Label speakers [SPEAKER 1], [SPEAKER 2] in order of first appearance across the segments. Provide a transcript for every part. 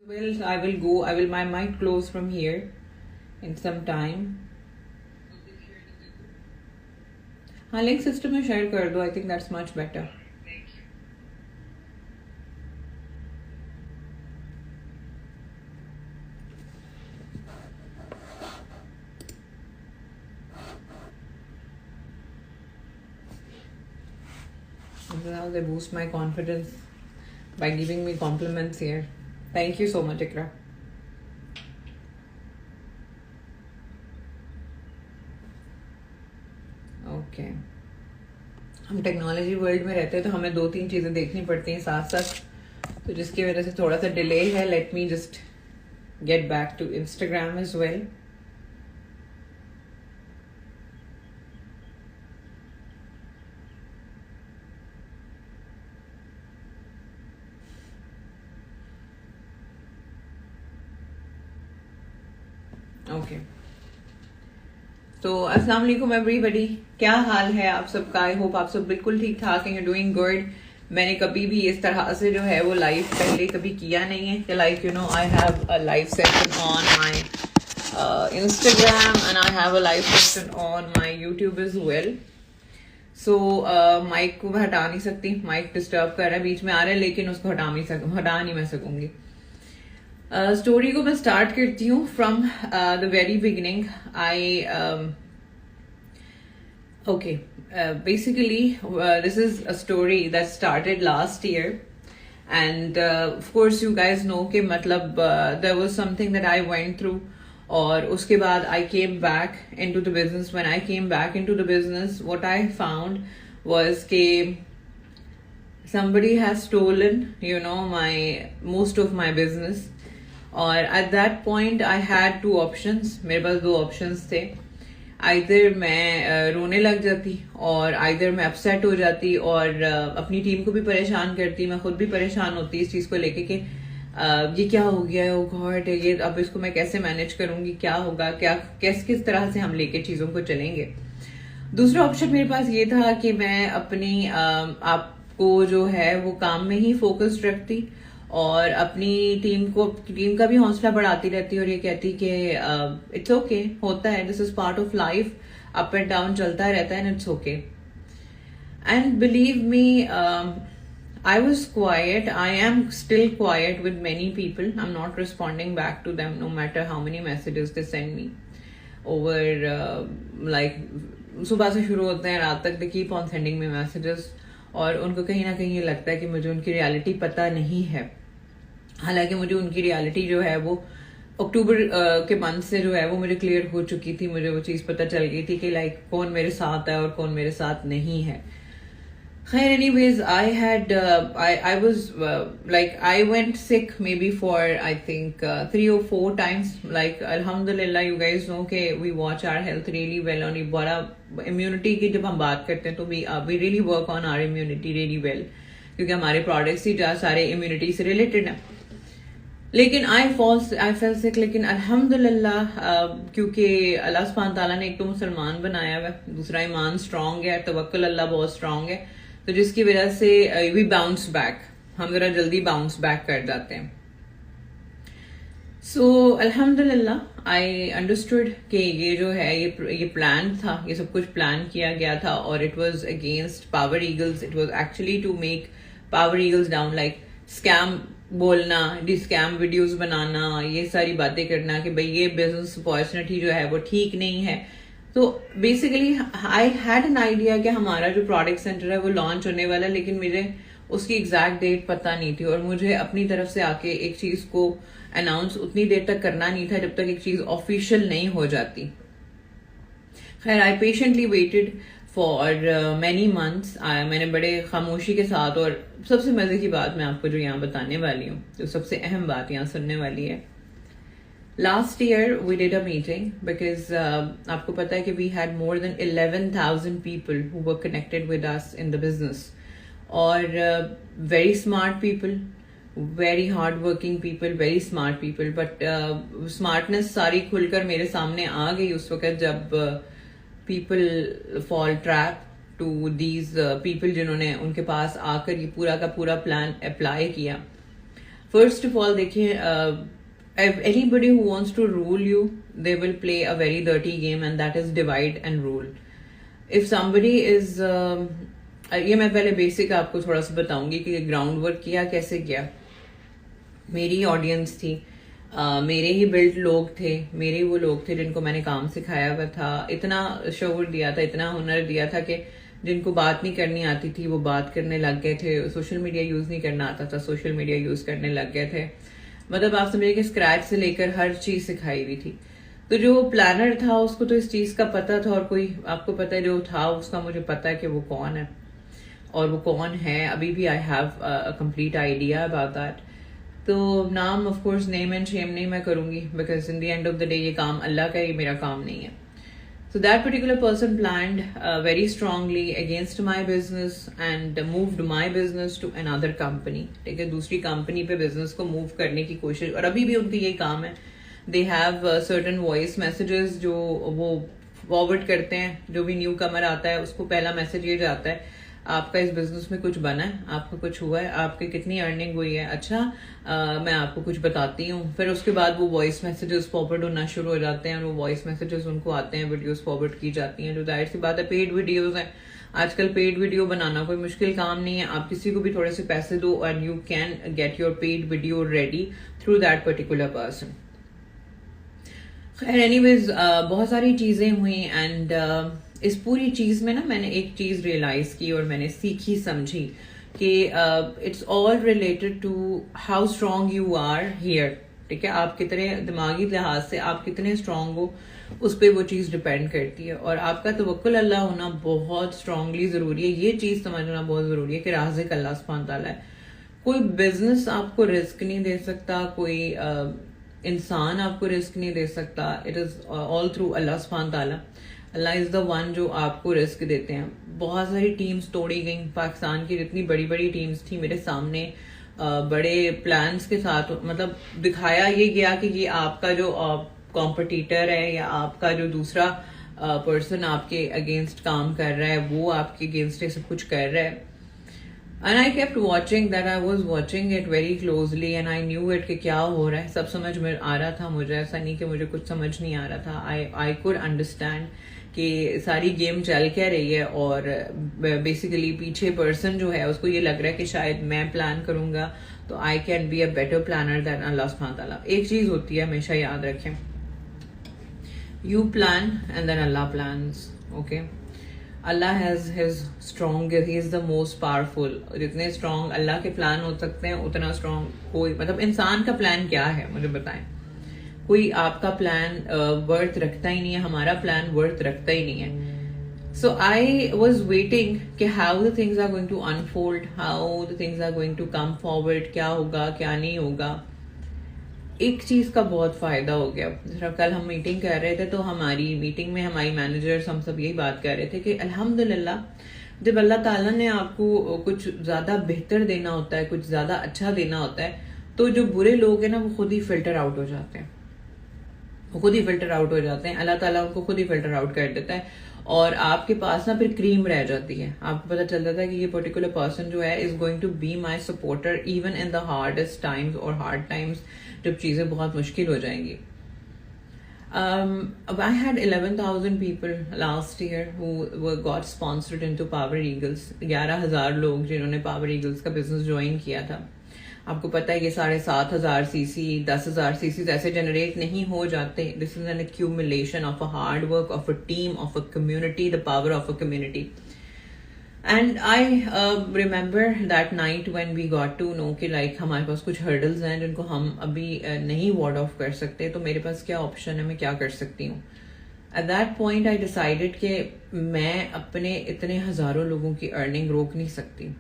[SPEAKER 1] Well, I will go. I will. My might close from here in some time. हाँ link system में share कर दो. I think that's much better. Now they boost my confidence by giving me compliments here. Thank you so much, Ikra. Okay हम technology world में रहते हैं तो हमें 2-3 चीजें देखनी पड़ती हैं साथ साथ, तो जिसकी वजह से थोड़ा सा डिले है. Let me just get back to Instagram as well. Okay तो अस्सलाम वालेकुम एवरीबॉडी. क्या हाल है आप सबका? आई होप आप सब बिल्कुल ठीक ठाक हैं. You doing good. मैंने कभी भी इस तरह से जो है वो लाइव पहले कभी किया नहीं है कि like you know I have a live session on my Instagram and I have a live session on my YouTube as well. So mic को मैं हटा नहीं सकती. माइक डिस्टर्ब कर रहा है, बीच में आ रहा है, लेकिन उसको हटा नहीं मैं सकूंगी. स्टोरी को मैं स्टार्ट करती हूँ from the very beginning. I okay basically this is a story that started last year and of course you guys know कि मतलब there was something that I went through. और उसके बाद I came back into the business. When I came back into the business what I found was के somebody has stolen you know my most of my business. और at that point I had 2 options. मेरे पास 2 options थे. Either मैं रोने लग जाती और either मैं अपसेट हो जाती और अपनी टीम को भी परेशान करती. मैं खुद भी परेशान होती इस चीज को लेके कि ये क्या हो गया है, ओ गॉड, ये अब इसको मैं कैसे मैनेज करूंगी, क्या होगा, क्या किस तरह से हम लेके चीजों को चलेंगे. दूसरा ऑप्शन मेरे पास ये था कि मैं अपनी आपको जो है वो काम में ही फोकस्ड रखती और अपनी टीम का भी हौसला बढ़ाती रहती और ये कहती कि इट्स ओके, होता है, this is part of life, up and down चलता रहता है, and it's okay. And believe me I was quite. I am still quite with many people. I am not responding back to them no matter how many messages they send me over. Like सुबह से शुरू होते हैं रात तक, they keep on sending me messages. और उनको कहीं ना कहीं ये लगता है कि मुझे उनकी रियलिटी पता नहीं है. हालांकि मुझे उनकी रियलिटी जो है वो अक्टूबर के मंथ से जो है वो मुझे क्लियर हो चुकी थी. मुझे वो चीज पता चल गई थी कि लाइक कौन मेरे साथ है और कौन मेरे साथ नहीं है. खैर anyways I had I was like I went sick maybe for I think 3 or 4 times. Like अल्हम्दुलिल्लाह यू गाइज नो के we watch our health really well. और बड़ा इम्यूनिटी की जब हम बात करते हैं तो we really work on our immunity really well, क्योंकि हमारे प्रोडक्ट्स ही सारे इम्यूनिटी से रिलेटेड हैं. लेकिन आई फेल सिक. लेकिन अल्हम्दुलिल्लाह क्योंकि अल्लाह सुब्हान ताला ने एक तो मुसलमान बनाया हुआ है, दूसरा ईमान स्ट्रांग है, तवक्कुल अल्लाह बहुत स्ट्रांग है, तो जिसकी वजह से वी बाउंस बैक. हम जरा जल्दी बाउंस बैक कर जाते हैं. सो अल्हम्दुलिल्लाह आई अंडरस्टूड कि ये जो है ये प्लान था, ये सब कुछ प्लान किया गया था और it was against power eagles. It was actually to make power eagles down. Like scam बोलना, स्कैम वीडियोस बनाना, ये सारी बातें करना कि भाई ये बिजनेस अपॉर्चुनिटी जो है वो ठीक नहीं है. तो basically I had an idea कि हमारा जो प्रोडक्ट सेंटर है वो लॉन्च होने वाला है, लेकिन मुझे उसकी एग्जैक्ट डेट पता नहीं थी और मुझे अपनी तरफ से आके एक चीज को अनाउंस उतनी देर तक करना नहीं था जब तक एक चीज ऑफिशियल नहीं हो जाती. खैर I patiently waited for many months. मैंने बड़े खामोशी के साथ, और सबसे मजे की बात मैं आपको जो यहाँ बताने वाली हूँ, जो सबसे अहम बात यहाँ सुनने वाली है. Last year we did a meeting because आपको पता है कि we had more than 11,000 people who were connected with us in the business. और very smart people, very hard working people, very smart people. But smartness सारी खुलकर मेरे सामने आ गई उस वक्त जब people fall trap to these people जिन्होंने उनके पास आकर ये पूरा का पूरा प्लान अप्लाई किया. फर्स्ट ऑफ ऑल देखिए, anybody who wants to rule you, they will play a very dirty game, and that is divide and rule. If somebody is ये मैं पहले बेसिक आपको थोड़ा सा बताऊंगी कि ग्राउंड वर्क किया कैसे किया. मेरी ऑडियंस थी, मेरे ही बिल्ड लोग थे, मेरे वो लोग थे जिनको मैंने काम सिखाया हुआ था, इतना शऊर दिया था, इतना हुनर दिया था कि जिनको बात नहीं करनी आती थी वो बात करने लग गए थे. सोशल मीडिया यूज नहीं करना आता था, सोशल मीडिया यूज करने लग गए थे. मतलब आप समझिए कि स्क्रैच से लेकर हर चीज सिखाई हुई थी. तो जो प्लानर था उसको तो इस चीज का पता था, और कोई आपको पता है जो था उसका मुझे पता है कि वो कौन है और वो कौन है. अभी भी आई have a complete idea about that. तो नाम of course name and Shem नहीं मैं करूंगी, because in the end of the day ये काम अल्लाह का, ये मेरा काम नहीं है. So that particular person planned very strongly against my business and moved my business to another company. ठीक है, दूसरी कंपनी पे बिजनेस को मूव करने की कोशिश, और अभी भी उनकी यही काम है. They have certain voice messages जो वो फॉरवर्ड करते हैं. जो भी न्यू कमर आता है उसको पहला मैसेज ये जाता है, आपका इस बिजनेस में कुछ बना है, आपका कुछ हुआ है, आपकी कितनी अर्निंग हुई है, अच्छा मैं आपको कुछ बताती हूँ. फिर उसके बाद वो वॉइस मैसेजेस फॉरवर्ड होना शुरू हो जाते हैं, और वो वॉइस मैसेजेस उनको आते हैं, वीडियोस फॉरवर्ड की जाती हैं, जो जाहिर सी बात है पेड वीडियोस हैं. आजकल पेड वीडियो बनाना कोई मुश्किल काम नहीं है. आप किसी को भी थोड़े से पैसे दो and you can get your paid video ready through that particular person. खैर एनीवेज, बहुत सारी चीजें हुई, एंड इस पूरी चीज में ना मैंने एक चीज रियलाइज की और मैंने सीखी समझी कि it's all related to how strong you are here. ठीक है, आप कितने दिमागी लिहाज से आप कितने स्ट्रांग हो उस पर वो चीज डिपेंड करती है. और आपका तवक्कुल अल्लाह होना बहुत स्ट्रांगली जरूरी है. ये चीज समझना बहुत जरूरी है कि राज़िक अल्लाह सुब्हान तआला है. कोई बिजनेस आपको रिस्क नहीं दे सकता, कोई इंसान आपको रिस्क नहीं दे सकता. इट इज ऑल थ्रू अल्लाह सुब्हान तआला. अल्लाह इज द वन जो आपको रिस्क देते हैं. बहुत सारी टीम्स तोड़ी गई. पाकिस्तान की जितनी बड़ी बड़ी टीम्स थी मेरे सामने बड़े प्लान्स के साथ, मतलब दिखाया ये गया कि ये आपका जो कॉम्पिटिटर है या आपका जो दूसरा पर्सन आपके अगेंस्ट काम कर रहा है वो आपके अगेंस्ट सब कुछ कर रहा है. And I kept watching that. I was watching it very closely and I knew it कि क्या हो रहा है. सब समझ में आ रहा था मुझे, ऐसा नहीं कि मुझे कुछ समझ नहीं आ रहा था. I could understand कि सारी गेम चल क्या रही है, और बेसिकली पीछे पर्सन जो है उसको ये लग रहा है कि शायद मैं प्लान करूंगा तो I can be a better planner than Allah सुब्हान तआला. एक चीज होती है हमेशा याद रखें, you plan and then Allah plans. Okay, Allah has his strong, he is the most powerful. जितने स्ट्रॉन्ग अल्लाह के प्लान हो सकते हैं उतना स्ट्रॉन्ग कोई, मतलब इंसान का प्लान क्या है मुझे बताएं. कोई आपका प्लान वर्थ रखता ही नहीं है, हमारा प्लान वर्थ रखता ही नहीं है. सो आई वॉज वेटिंग कि how the things are going to unfold, how the things are going to come forward, क्या होगा क्या नहीं होगा. एक चीज का बहुत फायदा हो गया. जरा कल हम मीटिंग कर रहे थे तो हमारी मीटिंग में हमारी मैनेजर्स हम सब यही बात कर रहे थे कि अल्हम्दुलिल्लाह जब अल्लाह ताला ने आपको कुछ ज्यादा बेहतर देना होता है, कुछ ज्यादा अच्छा देना होता है, तो जो बुरे लोग हैं ना वो खुद ही फिल्टर आउट हो जाते हैं. वो खुद ही फिल्टर आउट हो जाते हैं. अल्लाह ताला उनको खुद ही फिल्टर आउट कर देता है, और आपके पास ना फिर क्रीम रह जाती है. आपको पता चल जाता है कि ये पर्टिकुलर पर्सन जो है is going to be my supporter even in the hardest times, और हार्ड टाइम्स जब चीजें बहुत मुश्किल हो जाएंगी. I had 11,000 people last year who got sponsored into Power Eagles. 11,000 लोग जिन्होंने Power Eagles का बिजनेस ज्वाइन किया था. आपको पता है ये 7,500 सीसी 10,000 सीसी ऐसे जनरेट नहीं हो जाते. This is an accumulation of a hard work, of a team, of a community, the power of a community. And I remember that night when we got to know कि like हमारे पास कुछ hurdles हैं जिनको हम अभी नहीं ward of कर सकते, तो मेरे पास क्या ऑप्शन है, मैं क्या कर सकती हूँ. At that point I decided कि मैं अपने इतने हजारों लोगों की अर्निंग रोक नहीं सकती.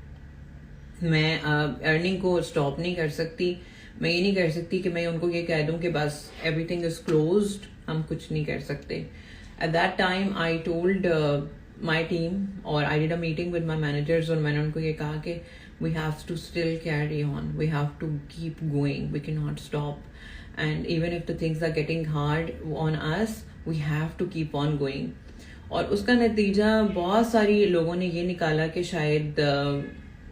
[SPEAKER 1] मैं अर्निंग को स्टॉप नहीं कर सकती. मैं ये नहीं कर सकती कि मैं उनको ये कह दूं कि बस एवरीथिंग इज क्लोज्ड, हम कुछ नहीं कर सकते. At that time I told my team, और I did a meeting with my managers, और मैंने उनको ये कहा कि we have to still carry on, we have to keep going, we can not stop, and even if the things are getting hard on us we have to keep on going. और उसका नतीजा बहुत सारी लोगों ने ये निकाला कि शायद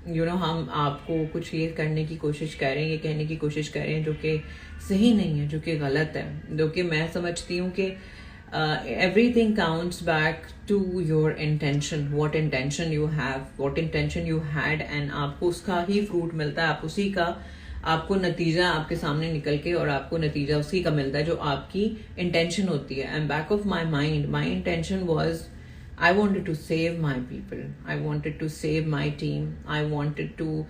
[SPEAKER 1] हम आपको कुछ ये करने की कोशिश कर रहे हैं, ये कहने की कोशिश कर रहे हैं जो कि सही नहीं है, जो कि गलत है, जो कि मैं समझती हूँ कि everything counts back to your intention, what intention you have, what intention you had, and आपको उसका ही फ्रूट मिलता है, आप उसी का, आपको नतीजा आपके सामने निकल के और आपको नतीजा उसी का मिलता है जो आपकी इंटेंशन होती है. And back of my mind my intention was I wanted to save my people. I wanted to save my team. I wanted to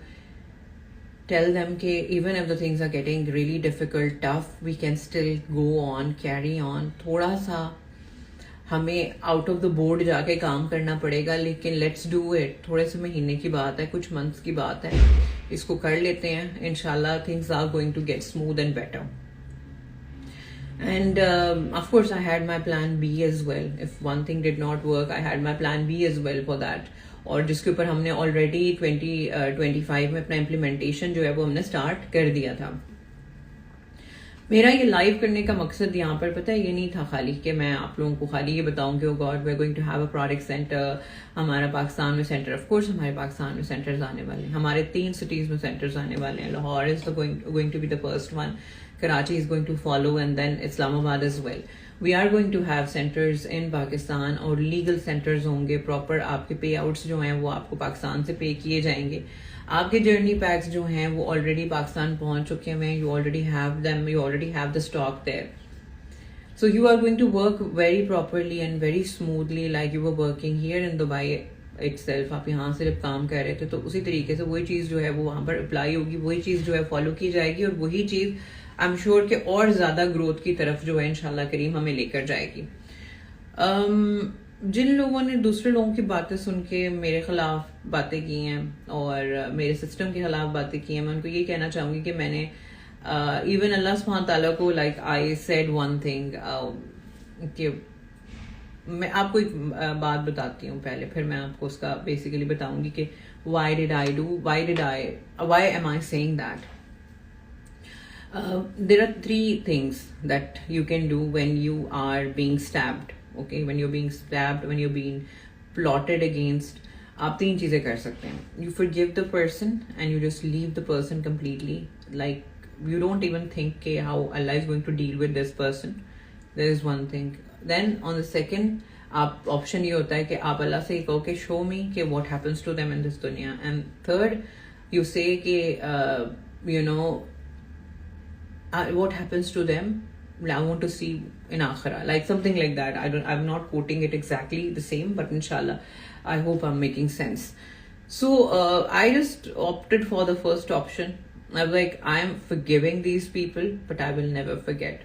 [SPEAKER 1] tell them that even if the things are getting really difficult, tough, we can still go on, carry on. थोड़ा सा हमें out of the board जाके काम करना पड़ेगा, लेकिन let's do it. थोड़े से महीने की बात है, कुछ मंथ्स की बात है, इसको कर लेते हैं. इंशाल्लाह things are going to get smooth and better. And of course I had my plan B as well. If one thing did not work, I had my plan B as well for that. और जिसके ऊपर हमने already 2025 में अपना implementation जो है वो हमने स्टार्ट कर दिया था. मेरा ये लाइव करने का मकसद यहाँ पर पता है ये नहीं था खाली कि मैं आप लोगों को खाली ये बताऊं कि oh God we are going to have a product centre. हमारा पाकिस्तान में सेंटर, ऑफ कोर्स हमारे पाकिस्तान में सेंटर्स आने वाले हैं, हमारे 3 सिटीज में सेंटर्स आने वाले हैं. Lahore is going to be the first one, Karachi is going to follow, and then Islamabad as well. We are going to have centers in Pakistan और legal centers होंगे. Proper आपके payouts जो हैं वो आपको पाकिस्तान से पे किए जाएंगे. आपके जर्नी पैक्स जो हैं वो ऑलरेडी पाकिस्तान पहुंच चुके हैं. You already have them. You already have the stock there. So you are going to work very properly and very smoothly like you were working here in Dubai itself. आप यहाँ से जब काम कर रहे थे तो उसी तरीके से वही चीज़ जो है वो वहाँ पर अप्लाई होगी, वही चीज़ जो है फॉलो की जाएगी और वही चीज़ आई एम श्योर कि और ज़्यादा ग्रोथ की तरफ जो है इंशाल्लाह करीम हमें लेकर जाएगी. जिन लोगों ने दूसरे लोगों की बातें सुन के मेरे खिलाफ बातें की हैं और मेरे सिस्टम के खिलाफ बातें की हैं, मैं उनको ये कहना चाहूँगी कि मैंने इवन अल्लाह सुब्हान ताला को like I said one thing कि मैं आपको एक बात बताती हूँ पहले, फिर मैं आपको उसका बेसिकली बताऊंगी कि why am I saying that. There are 3 things that you can do when you are being stabbed. Okay, when you're being stabbed, when you're being plotted against, आप 3 चीजें कर सकते हैं. You forgive the person and you just leave the person completely. Like you don't even think कि how Allah is going to deal with this person. There is one thing. Then on the second, आप option ये होता है कि आप अल्लाह से कहो कि show me कि what happens to them in this दुनिया. And third, you say कि you know what happens to them I want to see in akhirah, like something like that. I'm not quoting it exactly the same, but inshallah I hope I'm making sense. So I just opted for the first option. I was like, I'm forgiving these people, but I will never forget.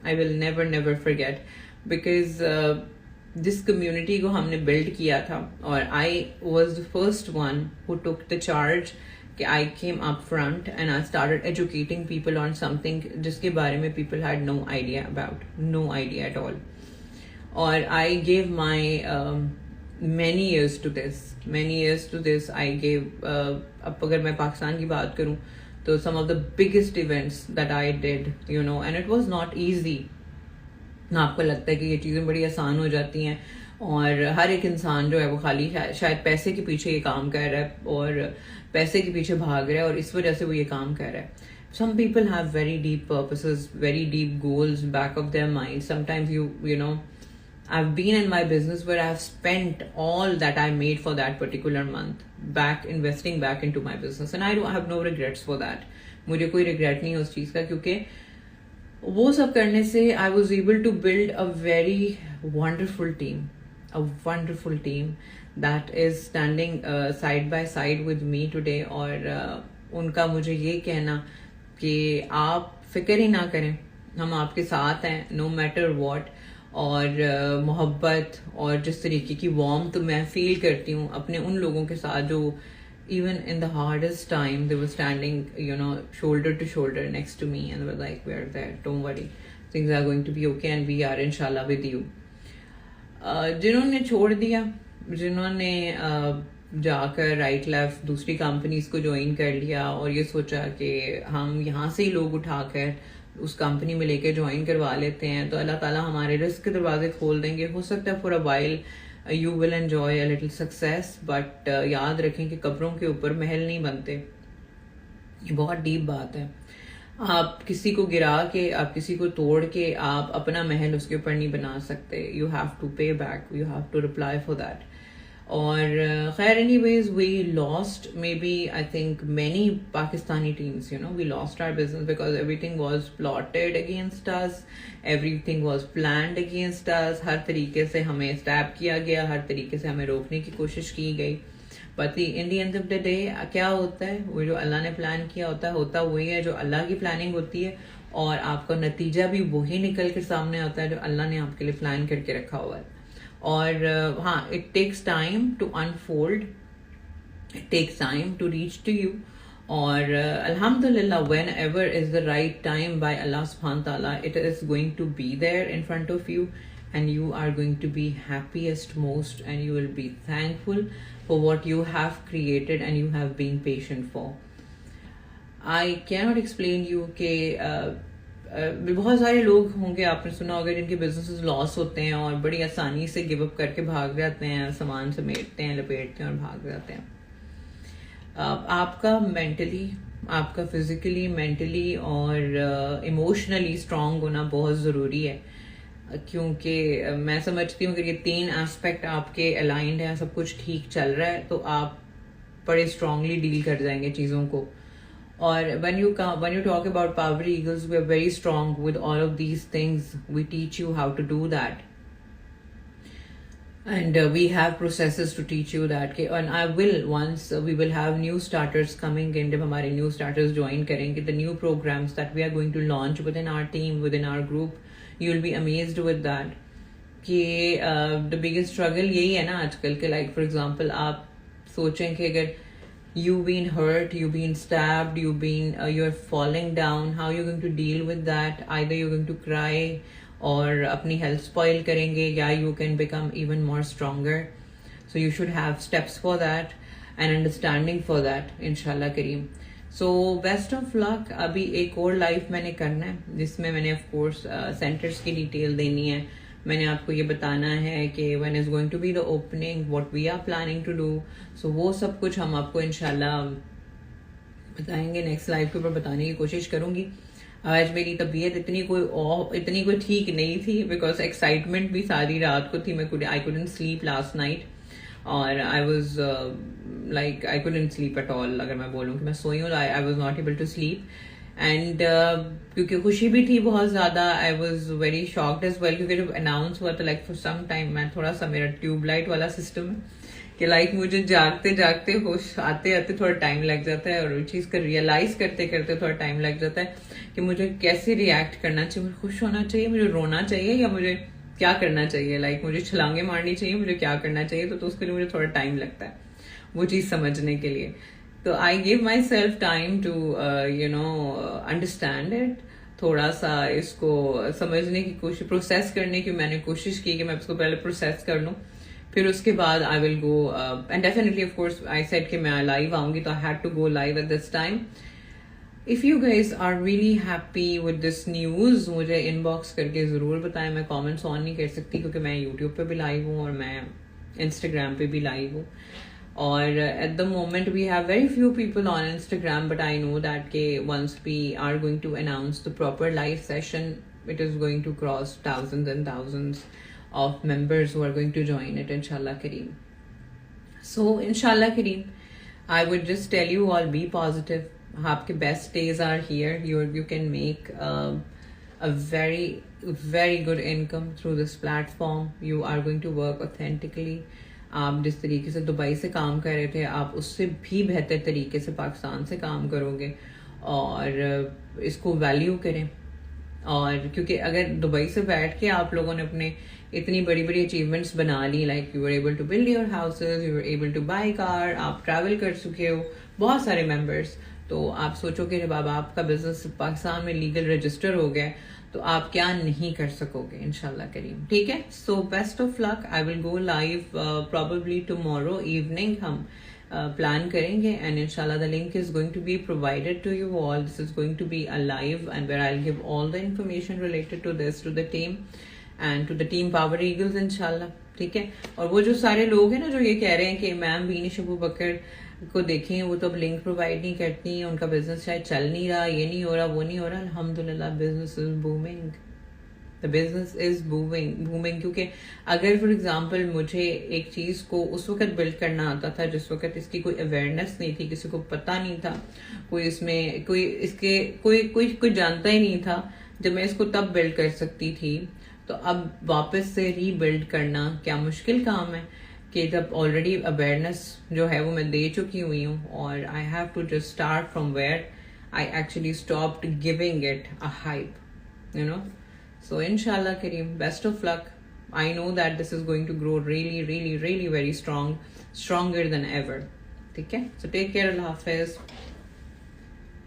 [SPEAKER 1] I will never forget, because जिस community को हमने build किया था, और I was the first one who took the charge कि I came up front and I started educating people on something जिसके बारे में people had no idea about, no idea at all. और I gave my many years to this. I gave अब अगर मैं पाकिस्तान की बात करूं तो some of the biggest events that I did, you know, and it was not easy. आपको लगता है कि ये चीज़ें बड़ी आसान हो जाती हैं और हर एक इंसान जो है वो खाली शायद पैसे के पीछे ये काम कर रहा है और पैसे के पीछे भाग रहा है और इस वजह से वो ये काम कर रहा है. Some people have very deep purposes, very deep goals back of their mind. Sometimes you know, I've been in my business where I've spent all that I made for that particular month investing back into my business, and I have no regrets for that. मुझे कोई regret नहीं है उस चीज़ का, क्योंकि वो सब करने से I was able to build a very wonderful team that is standing side by side with me today. और उनका मुझे ये कहना कि आप फिक्र ही ना करें, हम आपके साथ हैं no matter what. और मोहब्बत और जिस तरीके की वार्मथ मैं फील करती हूँ अपने उन लोगों के साथ जो even in the hardest time they were standing, you know, shoulder to shoulder next to me and they were like, we're there, don't worry, things are going to be okay and we are inshallah with you. जिन्होंने छोड़ दिया, जिन्होंने जाकर right left दूसरी companies को join कर लिया और ये सोचा कि हम यहाँ से ही लोग उठाकर उस कंपनी में लेकर ज्वाइन करवा लेते हैं तो अल्लाह ताला हमारे रिस्क के दरवाजे खोल देंगे. हो सकता है for a while you will enjoy a little success, but याद रखें कि कब्रों के ऊपर महल नहीं बनते. ये बहुत डीप बात है. आप किसी को गिरा के, आप किसी को तोड़ के आप अपना महल उसके ऊपर नहीं बना सकते. You have to pay back, you have to reply for that. और खैर, anyways, we lost maybe, I think, many Pakistani teams, we lost our business because everything was plotted against us, everything was planned against us. हर तरीके से हमें step किया गया, हर तरीके से हमें रोकने की कोशिश की गई. But in the end of the day क्या होता है, वो जो अल्लाह ने प्लान किया होता वही है जो अल्लाह की प्लानिंग होती है, और आपका नतीजा भी वही निकल कर सामने आता है जो अल्लाह ने आपके लिए प्लान करके रखा हुआ है. और हाँ, it takes time to unfold, it takes time to reach to you. और अल्हम्दुलिल्लाह, whenever is the right time by Allah सुब्हान ताला, it is going to be there in front of you, and you are going to be happiest most, and you will be thankful for what you have created and you have been patient for. I cannot explain you कि बहुत सारे लोग होंगे, आपने सुना होगा, जिनके businesses loss होते हैं और बड़ी आसानी से गिव अप करके भाग जाते हैं, सामान समेटते हैं, लपेटते हैं और भाग जाते हैं. आपका मेंटली, आपका फिजिकली, मेंटली और इमोशनली स्ट्रांग होना बहुत ज़रूरी है, क्योंकि मैं समझती हूँ कि ये 3 एस्पेक्ट आपके अलाइंड हैं, सब कुछ ठीक चल रहा है, तो आप बड़े स्ट्रांगली डील कर जाएंगे चीज़ों को. और when you talk about Power Eagles, we are very strong with all of these things. We teach you how to do that, and we have processes to teach you that. And I will, once we will have new starters coming in, जब हमारे new starters join करेंगे, the new programs that we are going to launch within our team, within our group, you will be amazed with that. कि the biggest struggle यही है ना आजकल के, like for example, आप सोचें कि अगर you've been hurt, you've been stabbed, you're falling down, how you're going to deal with that? Either you're going to cry और अपनी health spoil करेंगे, या you can become even more stronger. So you should have steps for that and understanding for that, inshallah kareem. So best of luck. अभी एक और live मैंने करना है, जिसमें मैंने of course सेंटर्स की डिटेल देनी है. मैंने आपको ये बताना है कि when is going to be the opening, what we are planning to do. So वो सब कुछ हम आपको इंशाल्लाह बताएंगे, नेक्स्ट लाइव के ऊपर बताने की कोशिश करूंगी. आज मेरी तबीयत इतनी कोई ठीक नहीं थी, बिकॉज एक्साइटमेंट भी सारी रात को थी. I couldn't sleep last night, और I was like I couldn't sleep at all. अगर मैं बोलूँ कि मैं सोई हूँ, I was not able to sleep. And क्योंकि खुशी भी थी बहुत ज्यादा, I was very shocked as well, क्योंकि जब अनाउंस हुआ था, लाइक फॉर सम टाइम मैं थोड़ा सा, मेरा ट्यूबलाइट वाला सिस्टम है कि लाइक मुझे जागते जागते होश आते आते थोड़ा टाइम लग जाता है, और उस चीज का रियलाइज करते करते थोड़ा टाइम लग जाता है कि मुझे कैसे रिएक्ट करना चाहिए. मुझे खुश होना चाहिए, मुझे रोना चाहिए, या मुझे क्या करना चाहिए, लाइक मुझे छलांगे मारनी चाहिए, मुझे क्या करना चाहिए. तो उसके लिए मुझे थोड़ा टाइम लगता है वो चीज समझने के लिए. तो I give myself time to understand it, थोड़ा सा इसको समझने की कोशिश, प्रोसेस करने की मैंने कोशिश की कि मैं इसको पहले प्रोसेस कर लूँ, फिर उसके बाद I will go. And definitely of course I said कि मैं लाइव आऊंगी, तो I had to go live at this time. If you guys are really happy with this news, मुझे इनबॉक्स करके जरूर बताएं. मैं कमेंट्स ऑन नहीं कर सकती क्योंकि मैं यूट्यूब पे भी लाइव हूँ और मैं इंस्टाग्राम पे भी लाइव हूँ. और at the moment we have very few people on Instagram, but I know that once we are going to announce the proper live session, it is going to cross thousands and thousands of members who are going to join it, inshallah kareem. So inshallah kareem, I would just tell you all, be positive. Aapke best days are here. You can make a very good income through this platform. You are going to work authentically. आप जिस तरीके से Dubai से काम कर रहे थे, आप उससे भी बेहतर तरीके से पाकिस्तान से काम करोगे, और इसको वैल्यू करें. और क्योंकि अगर दुबई से बैठ के आप लोगों ने अपने इतनी बड़ी बड़ी अचीवमेंट्स बना ली, like you are able to build your houses, you are able to buy car, आप ट्रैवल कर चुके हो, बहुत सारे मेंबर्स, तो आप सोचो कि जब आपका बिजनेस पाकिस्तान में लीगल रजिस्टर हो गया, तो आप क्या नहीं कर सकोगे इंशाल्लाह करीम. ठीक है. So best of luck. I will go live probably tomorrow evening, हम प्लान करेंगे, एंड इंशाल्लाह the link is going to be provided to you all. This is going to be a live, and where I will give all the information related to this to the team. And to the team power eagles इंशाल्लाह, ठीक है। और वो जो सारे लोग हैं ना जो ये कह रहे हैं कि मैम बीनिश अबू बकर को देखें, वो तो अब लिंक प्रोवाइड नहीं करती, उनका बिजनेस शायद चल नहीं रहा, ये नहीं हो रहा, वो नहीं हो रहा, अल्हम्दुलिल्लाह business is booming, the business is booming. क्योंकि अगर फॉर एग्जाम्पल मुझे एक चीज को उस वक्त बिल्ड करना आता था जिस वक्त इसकी कोई अवेयरनेस नहीं थी, किसी को पता नहीं था, कोई इसमें कोई इसके कोई कोई कोई जानता ही नहीं था, जब मैं इसको तब बिल्ड कर सकती थी, तो अब वापस से रीबिल्ड करना क्या मुश्किल काम है कि जब ऑलरेडी अवेयरनेस जो है वो मैं दे चुकी हुई हूँ, और I have to just start from where I actually stopped giving it a hype, you know. So inshallah Kareem, best of luck. I know that this is going to grow really, really, really very strong, stronger than ever. Okay? So take care, Allah Hafiz.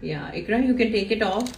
[SPEAKER 1] Yeah, Ikra, you can take it off.